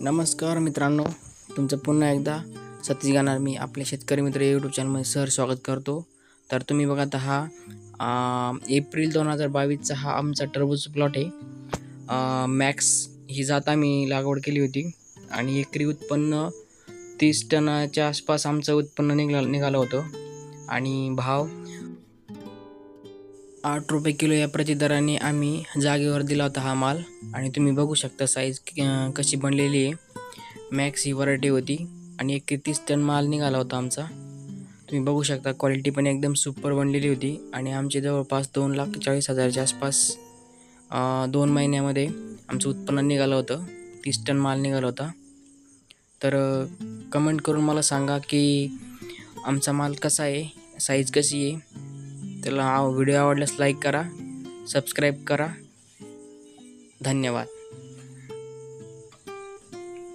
नमस्कार मित्रांनो, तुमचं पुन्हा एकदा सतीश गाणार मी आपल्या शेतकरी मित्र यूट्यूब चॅनलमध्ये स्वागत करतो. तर तुम्ही बघा हा एप्रिल 2022चा हा आमचा टरबूज प्लॉट आहे. मॅक्स ही जात आम्ही लागवड केली होती आणि एकरी उत्पन्न 30 टनाच्या आसपास आमचं उत्पन्न निघालं होतं आणि भाव 8 रुपये किलो या प्रतिदराने आम्ही जागेवर दिला होता हा माल. आणि तुम्ही बघू शकता साईज कशी बनलेली आहे. मॅक्स ही व्हरायटी होती आणि 31 टन माल निघाला होता आमचा. तुम्ही बघू शकता क्वालिटी पण एकदम सुपर बनलेली होती आणि आमचे जवळपास 2,40,000च्या आसपास 2 महिन्यामध्ये आमचं उत्पन्न निघालं होतं. 30 टन माल निघाला होता. तर कमेंट करून मला सांगा की आमचा माल कसा आहे, साईज कशी आहे. त्याला व्हिडिओ आवडल्यास लाईक करा, सबस्क्राईब करा. धन्यवाद.